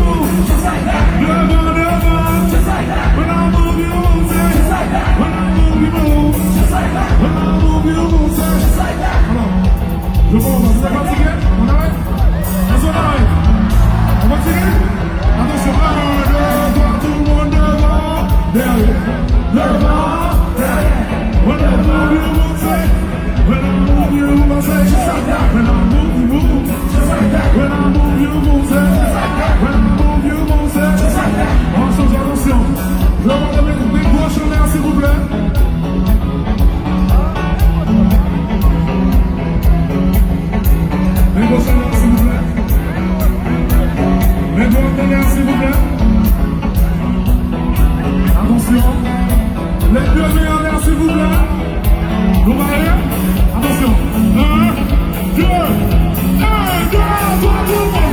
move, just like that. Never, never, just like that. When I move, you move, just like that. When I move, you move, just like that. When I move, you move, just like that. Come on. Je pense, c'est parti, on arrête. On arrête. On continue. Attention, 1, 2, 3, tout le monde devant. Derrière, devant, derrière. When I move, you move, say. When I move, you move, say. Just like that. When I move, you move, just like that. When I move, you move, say. Just like that. When I move, you move, say. Just like that. On change, attention. Je vais vous donner des gros chemins, s'il vous plaît. Les gros chemins, s'il vous plaît. Les gros chemins, s'il vous plaît. Attention. Les deux mains en l'air, s'il vous plaît. Vous voyez? Attention. 1, 2, 1, 2, 3, tout le monde.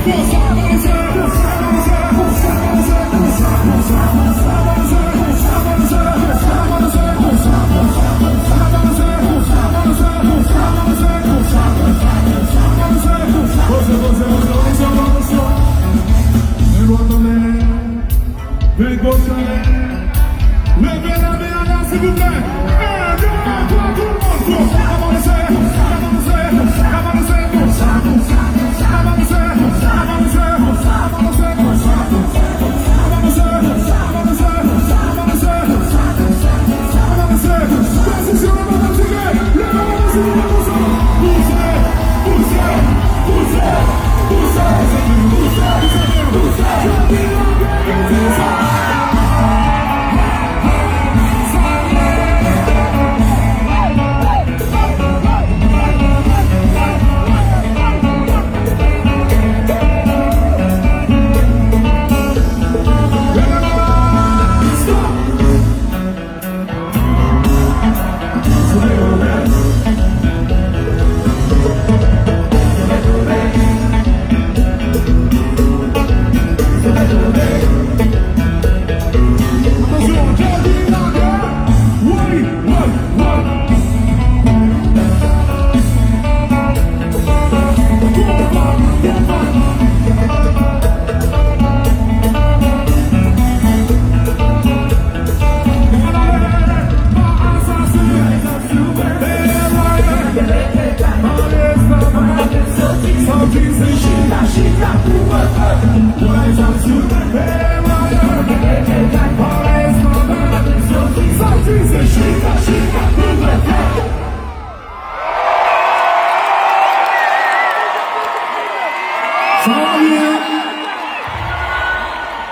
Force, avancez, avancez, les doigts en l'air, les gauches en l'air. Levez la main en l'air, s'il vous plaît. 1, 2, 3, tout le monde. Avancez, avancez, avancez, avancez, avancez, avancez,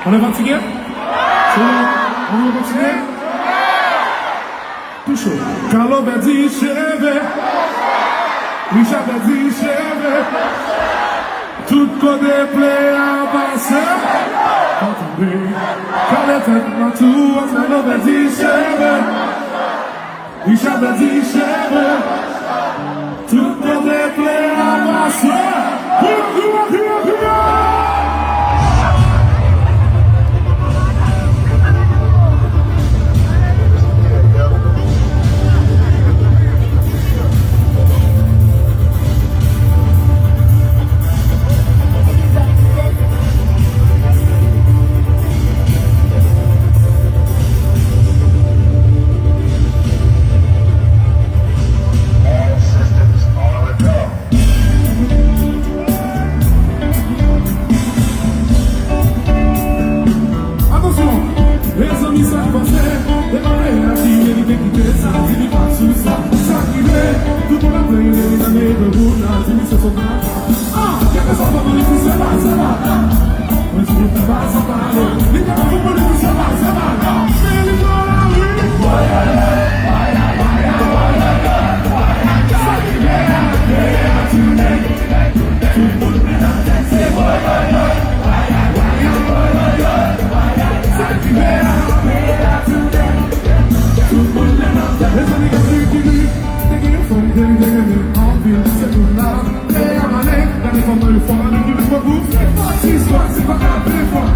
On est fatigué? C'est bon? On est fatigué? Tout chaud. Carlo va dire cheve. Richard va dire cheve. Tout côté plaît à passer. Entendez. Calette ma tour. Carlo va dire cheve. Richard va dire cheve. Tout côté plaît à passer. C'est pas grave, des fois,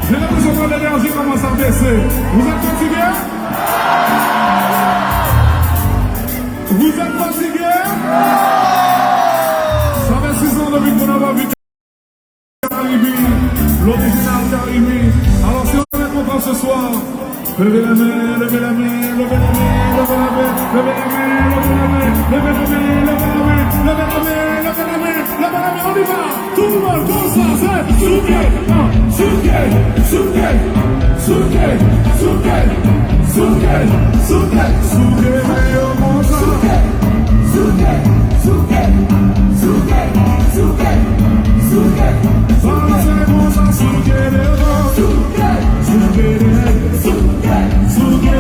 J'ai l'impression que l'énergie commence à baisser. Vous êtes fatigué? Vous êtes fatigué? Ça fait 6 ans depuis qu'on n'a pas vu Caribi, l'original Caribi. Alors si on est content ce soir, levez la main, levez la main, levez la main, levez la main, levez la main, levez la main, levez la main, levez la main, levez la main, levez la main, levez la main, on y va. Tout le monde comme ça, c'est souqué, souqué, souqué, souqué, souqué, souqué, souqué, souqué, comme ça. Souqué, souqué, souqué, souqué, souqué, souqué, comme ça, souqué, souqué, souqué, souqué, souqué,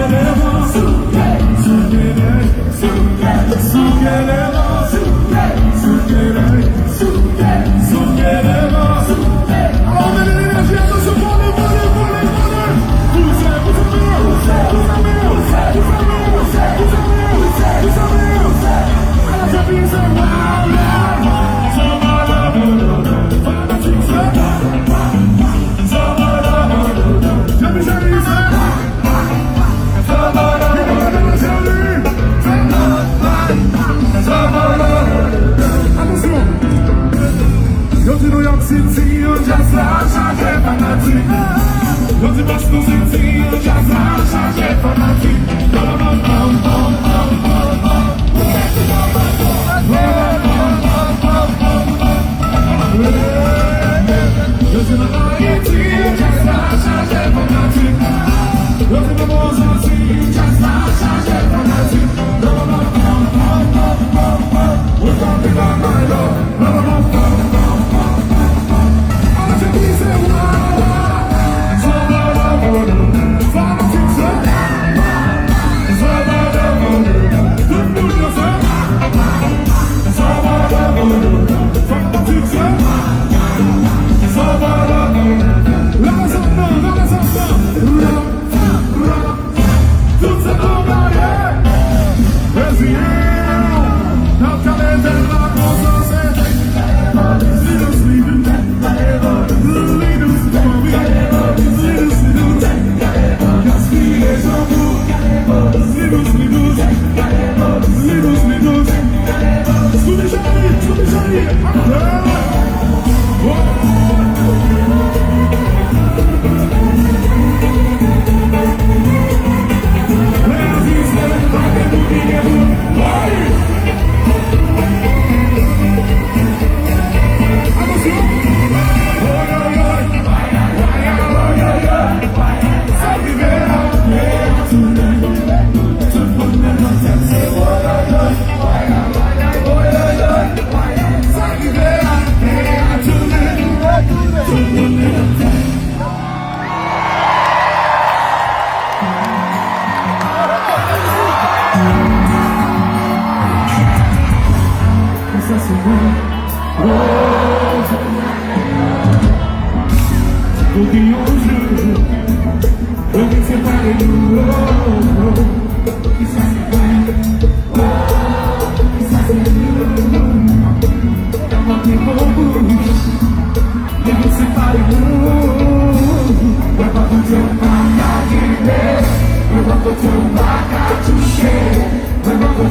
Oh,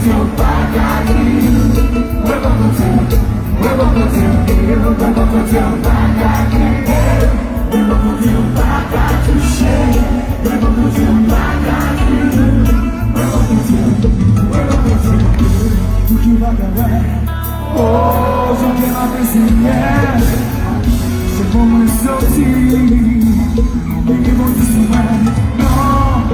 je viens à tes c'est pour me sortir. Ils vont te soumettre. Non,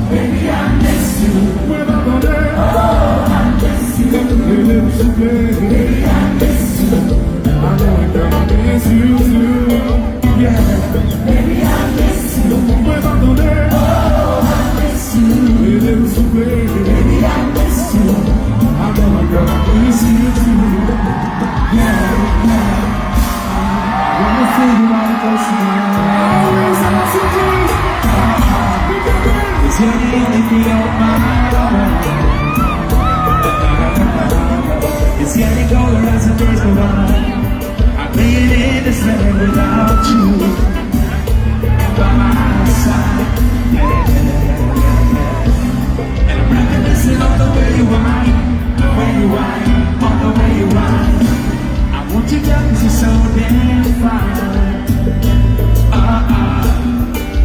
Baby, I miss you. When I'm on there, oh, I miss you. Baby, I miss you. miss you too. Yeah. Baby, I miss you. Pues abandoné. Oh, I miss you. Et les souffler. Baby, I miss you. I'm gonna miss you too. Yeah, yeah. Wanna see you like a smile. Always have to do. It's your only thing on my mind. It's getting colder as the days go by. I'm laying in this bed without you by my side. And I'm reminiscing on the way you whine, the way you whine, on the way you whine. I want you down 'cause you're so damn fine.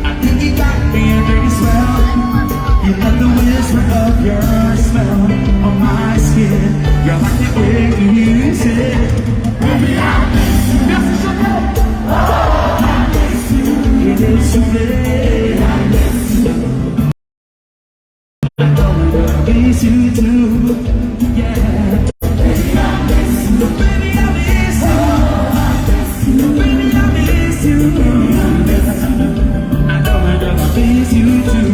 I think you got me a dirty swell. You love the whisper of your smell on my skin. You're like the air you said. Baby, I miss you. Yes, oh, I miss you. It is so bad. I miss you. I know I miss you too. Yeah. Baby, I miss you. Baby, I miss you. Oh, I miss you. Baby, I miss you. Baby, I miss you. I know I miss you too.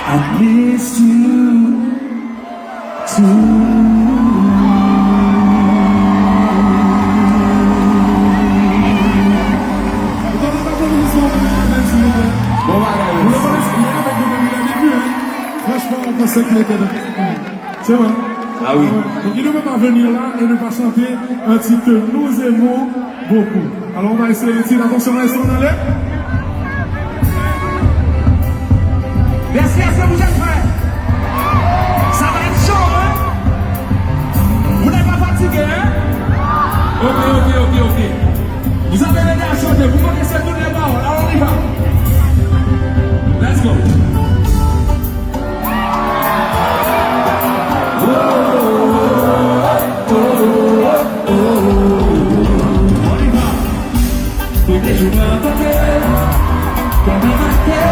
I miss you too. Franchement, on pensait qu'il était dans. C'est vrai. Ah oui. Donc il ne peut pas venir là et ne pas chanter un titre que nous aimons beaucoup. Alors on va essayer de tirer attention à l'instrument. Merci, est-ce que vous êtes prêts? Ça va être chaud, hein? Vous n'êtes pas fatigué, hein? Ok. Vous avez l'air à chanter, vous connaissez toutes les paroles, alors on y va. Let's go. On y va. Tous les jours à côté, comme un matin.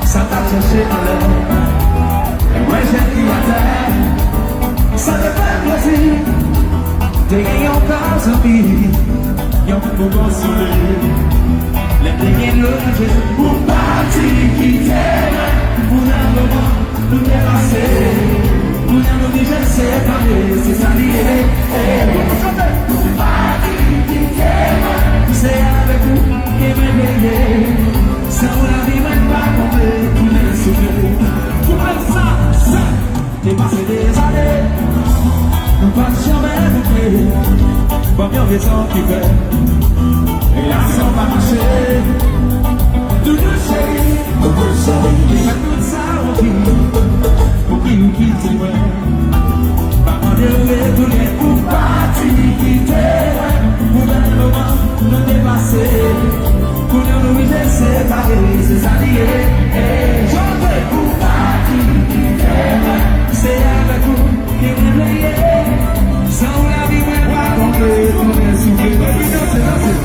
Ça t'a cherché à l'heure. ça te fait plaisir. T'es gagné encore sa vie, y'a un peu de soleil. Les derniers loges, pour partir qui t'aime, pour un moment, nous dépasser. Pour un déjà séparé, c'est ça lié. Pour partir qui t'aime, c'est avec vous qui m'éveillez. Sans la vie, même pas complet, tous les souvenirs. Pour ça, t'es passé des années. Nous pas jamais boucler, pas bien raison qui fait. Et là, ça va marcher. Tout le chéri, et pas tout ça au pied. Pour qui nous quitte, ouais. Pas en dérouler tous les coups partis qui t'aiment. Pour un moment, nous dépasser. Pour nous laisser séparer, c'est ça lié. J'en veux pour partir qui t'aiment. C'est avec vous qui m'éveillez. Sans la vie, mais pas complet. On est souvenirs. Oui, non, c'est là, c'est.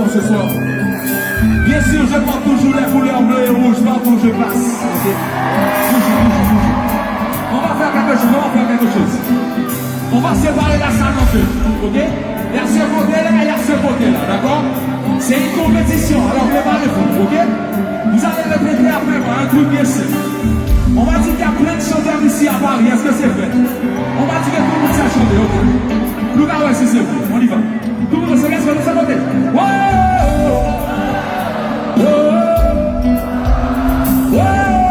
ce soir. Bien sûr, je porte toujours les couleurs bleues et rouges partout où je passe. Okay. Toujours. On va faire quelque chose. On va séparer la salle en deux. Ok? Il y a ce côté-là et il y a ce côté-là. D'accord? C'est une compétition. Alors préparez-vous. Ok? Vous allez répéter après moi un truc bien simple. On va dire qu'il y a plein de chanteurs ici à Paris. Est-ce que c'est vrai? On va dire que tout le monde sait chanter. Ok? Nous allons si c'est vrai. On y va. Tout le monde se laisse de sa côté. Wow! Wow! Wow!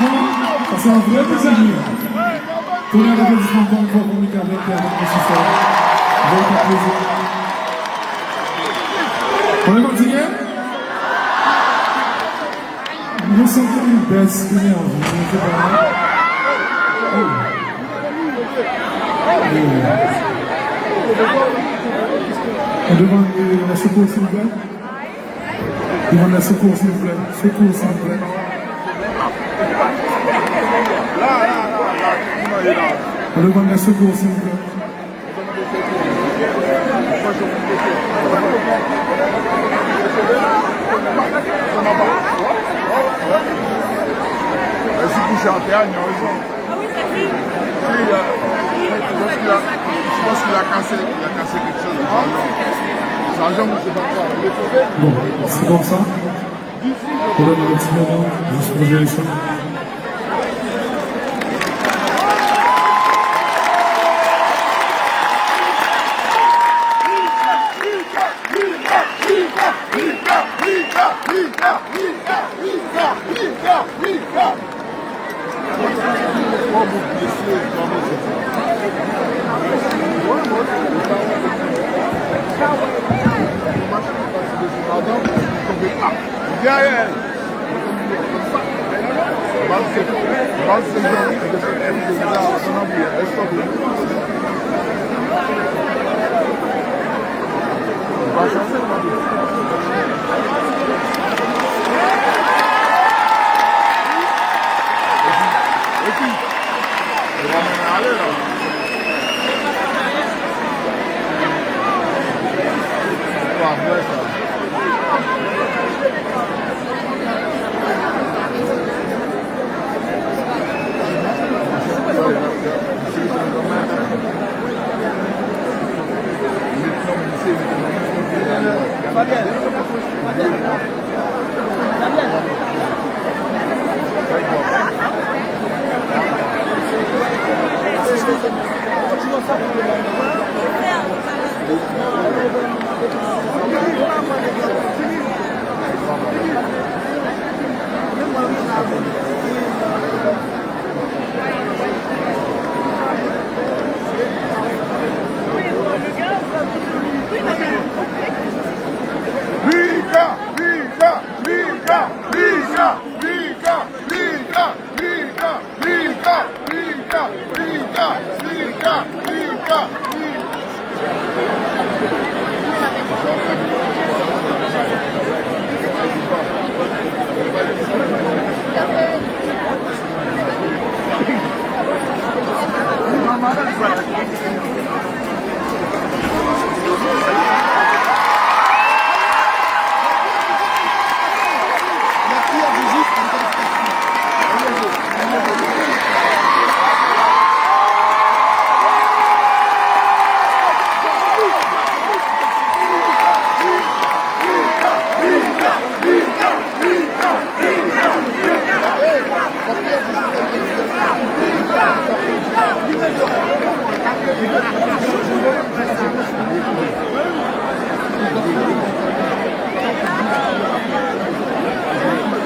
franchement, ça c'est un vrai plaisir. Tous les applaudissements encore une fois pour Mika Blake et avec mes succès. Véritable plaisir. On est continué? Nous sommes une baisse d'énergie. On demande la secours s'il vous plaît. On demande la secours s'il vous plaît. Secours s'il vous plaît. On demande la secours s'il vous plaît. Si vous chantez, il a raison. Je pense qu'il a cassé quelque chose. Ça jambe, je ne sais pas quoi. Bon, c'est comme ça. On donne un petit moment juste pour gérer ça.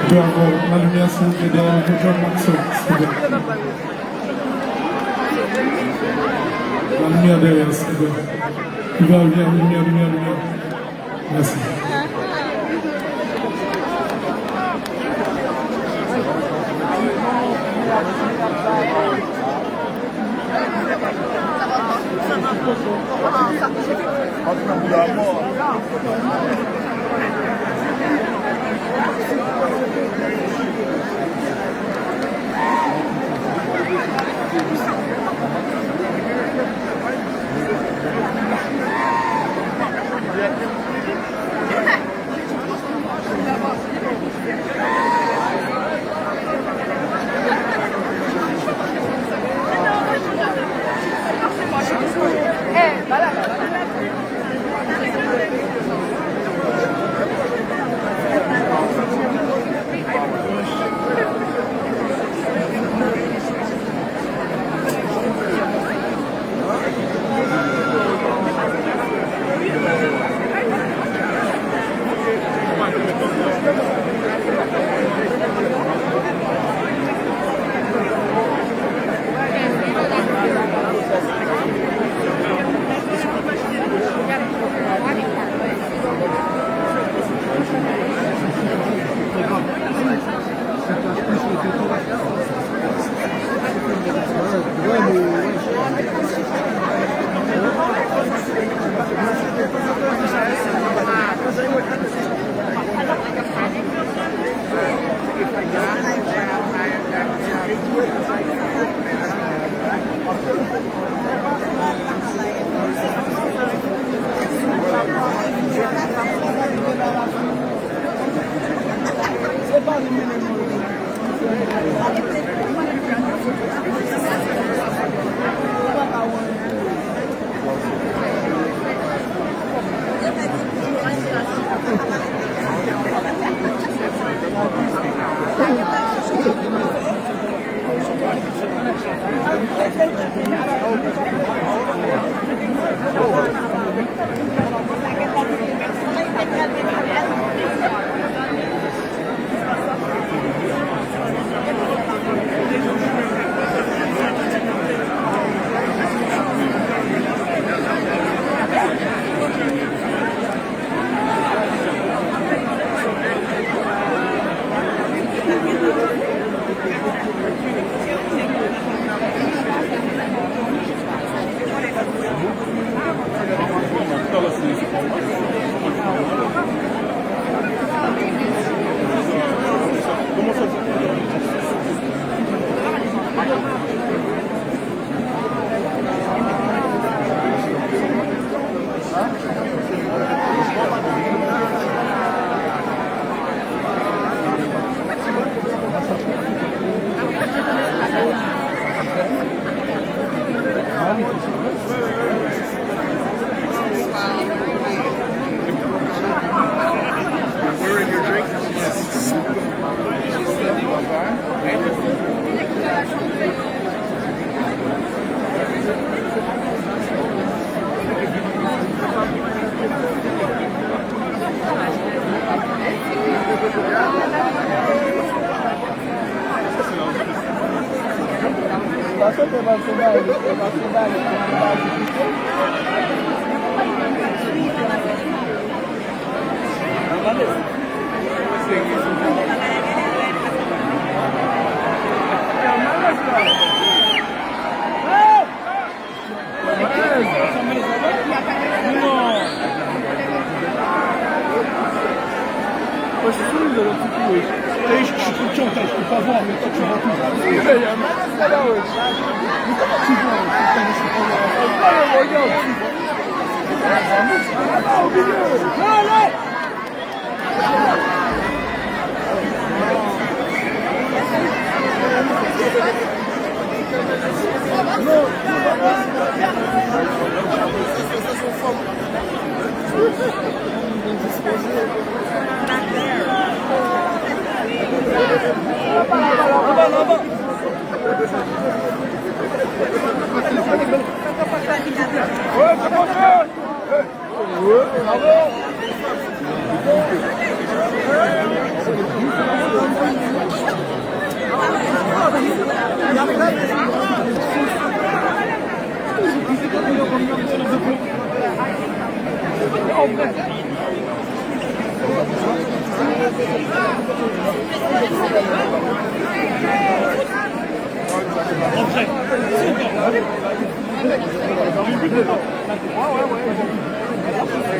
Je vais avoir la lumière s'il vous plaît derrière le John Maxwell, s'il vous plaît. La lumière derrière, s'il vous plaît. Lumière. Merci.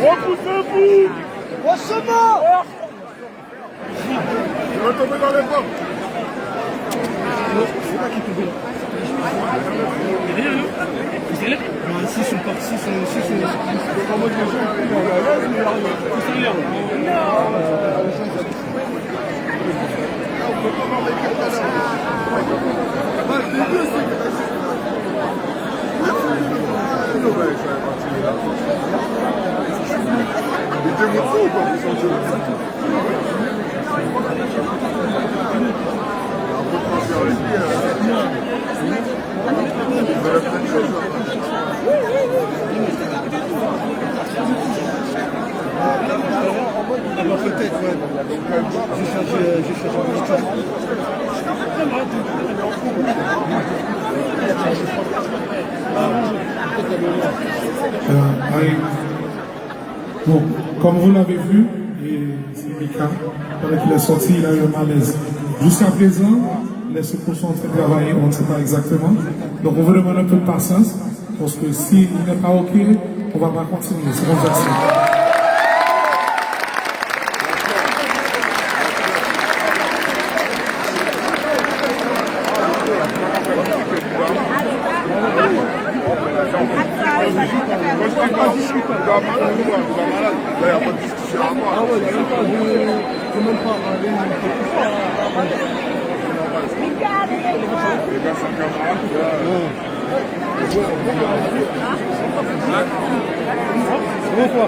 Repoussez-vous! Je vais tomber dans les pommes. Si sont partis, si sont en mode peut-être, ouais. J'ai changé Bon, comme vous l'avez vu, et c'est Mika, pendant qu'il est sorti, il a eu un malaise. Jusqu'à présent, les secours sont en train de travailler, on ne sait pas exactement. Donc on vous demande un peu de patience, parce que s'il n'est pas OK, on ne va pas continuer. C'est comme ça. Moi, je ne suis pas discuter. peux même pas aller une fois plus fort. Les gars sont camarades. Bon quoi.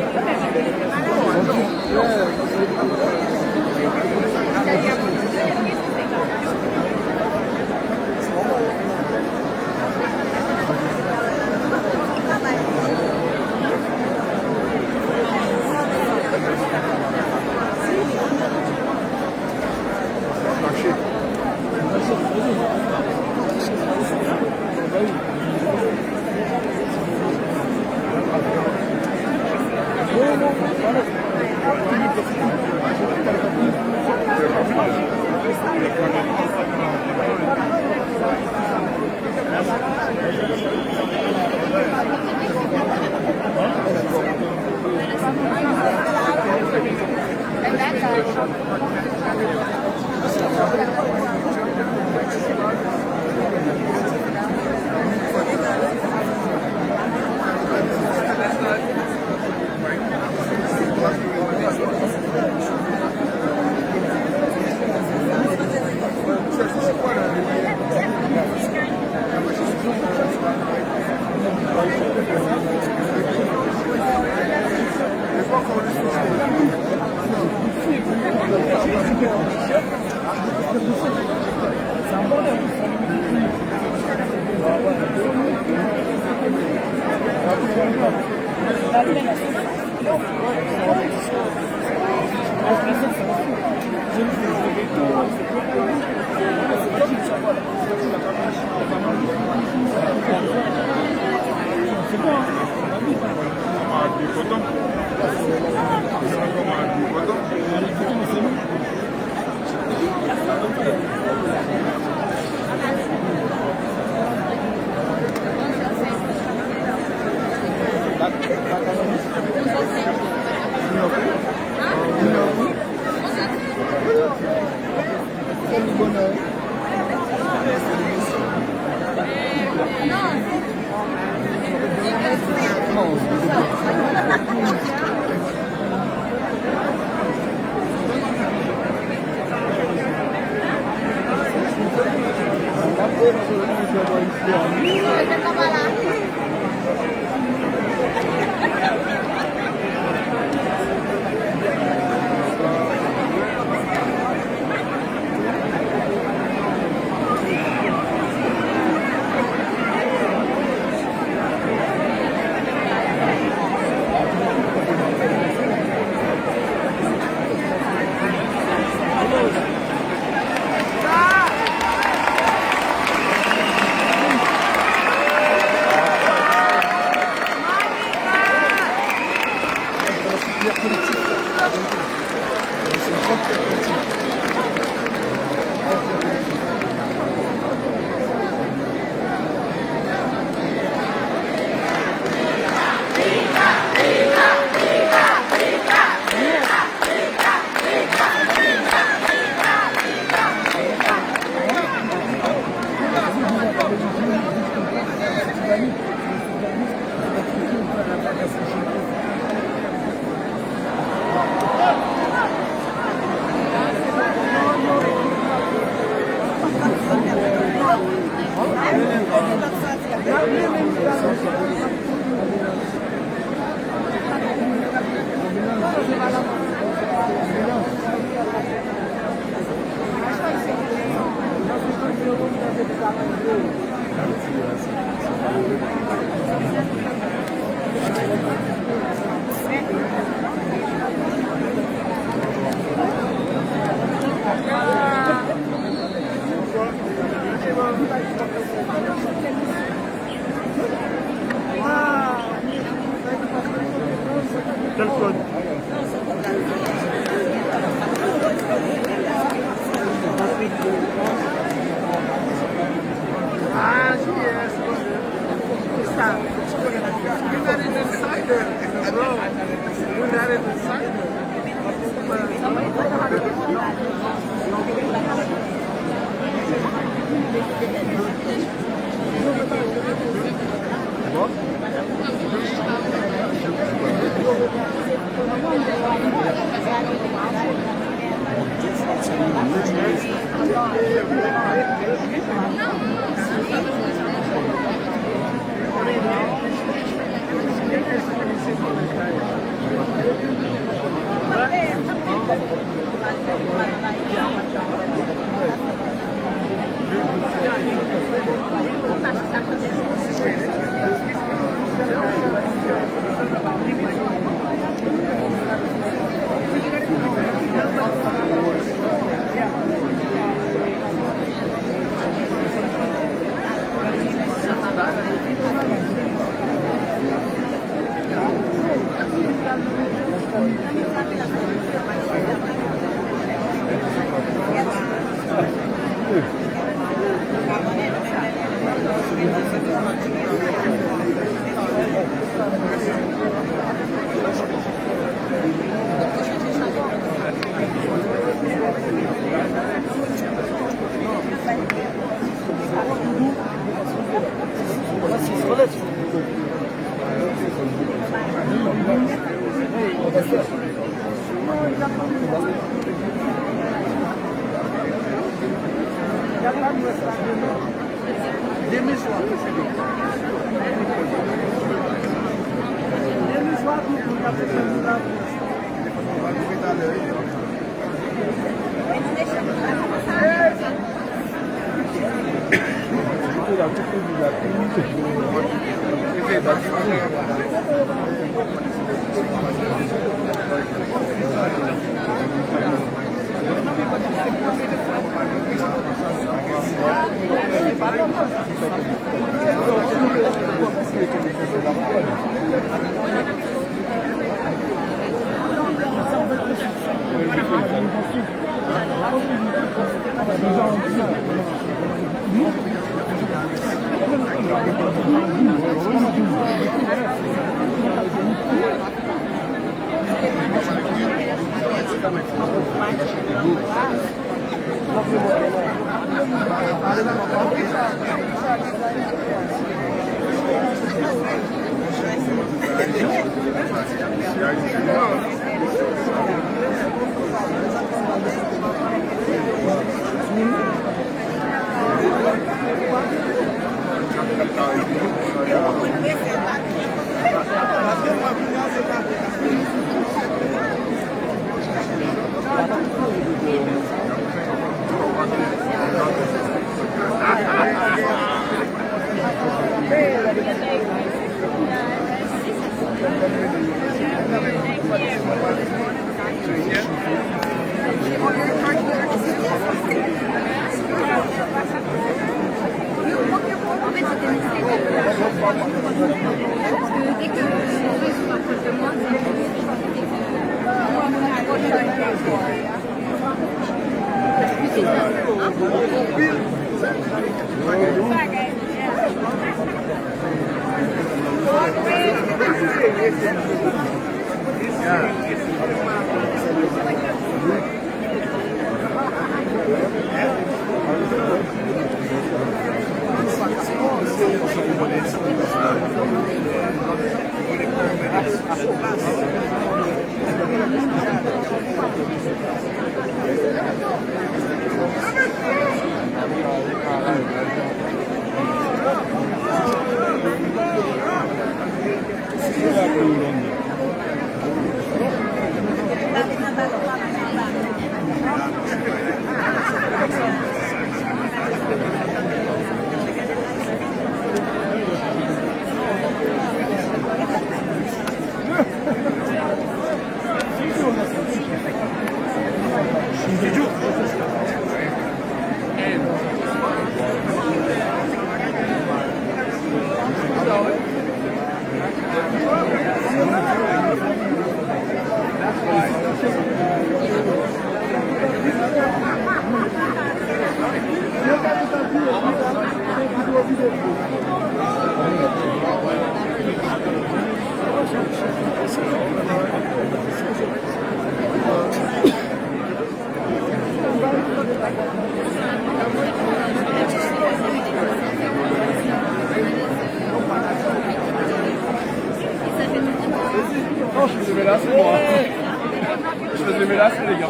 Je faisais mes lacets, les gars.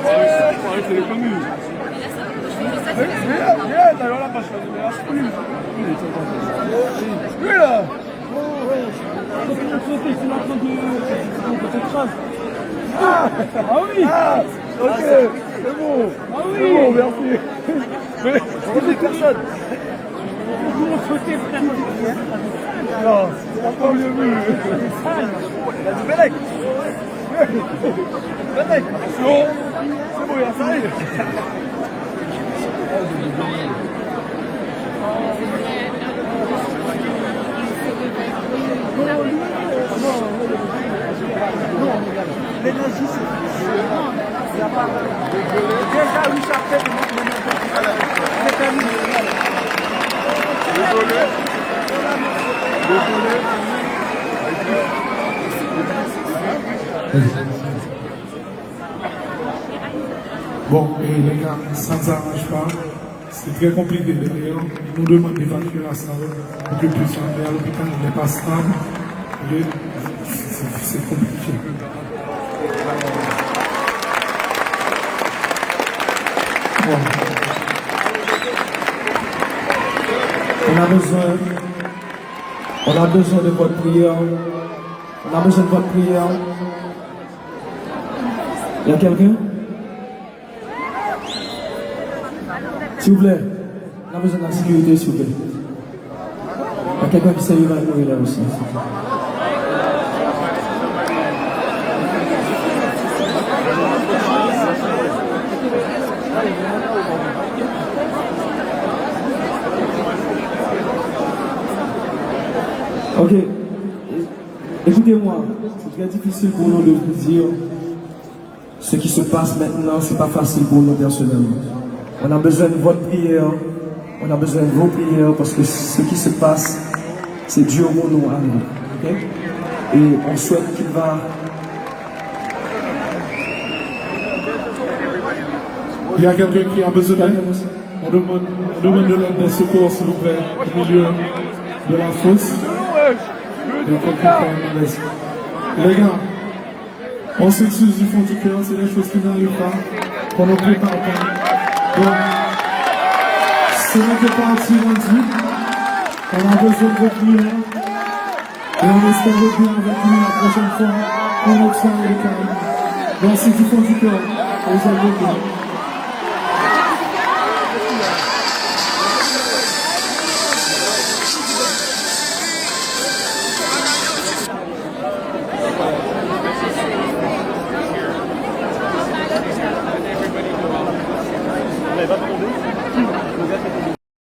C'est les communes. Viens, d'ailleurs là, parce que lui là. Ah oui. Ah, ok, c'est bon. Ah oui. C'est bon, merci. Mais c'est personne. Non, c'est pas mieux vu. Il a dit Belek. Belek. C'est bon, il a salé. L'énergie, c'est à part. Déjà, oui, ça fait Bon, et les gars, ça ne s'arrange pas. C'est très compliqué derrière. Nous demandons d'évacuer la salle pour que puisse aller à l'hôpital. Il n'est pas stable. C'est compliqué. Bon. On a besoin de votre prière. On a besoin de votre prière. Il y a quelqu'un? S'il vous plaît, on a besoin de la sécurité, s'il vous plaît. Il y a quelqu'un qui s'est évanoui là aussi. Ok, écoutez-moi, c'est très difficile pour nous de vous dire ce qui se passe maintenant, c'est pas facile pour nous personnellement. On a besoin de votre prière, on a besoin de vos prières parce que ce qui se passe, c'est dur pour nous à nous. Okay? Et on souhaite qu'il va. Il y a quelqu'un qui a besoin d'aide. On demande de l'aide des secours, s'il vous plaît, au milieu de la fosse. Il y a quelqu'un qui a un malaise. Les gars, on s'excuse du fond du cœur, c'est des choses qui n'arrivent pas, qu'on ne prépare pas. Donc, ce n'est que partie rendue. On a besoin de votre prière. Et on espère revenir avec nous la prochaine fois pour notre soirée de carême. Merci du fond du cœur. On vous aime beaucoup.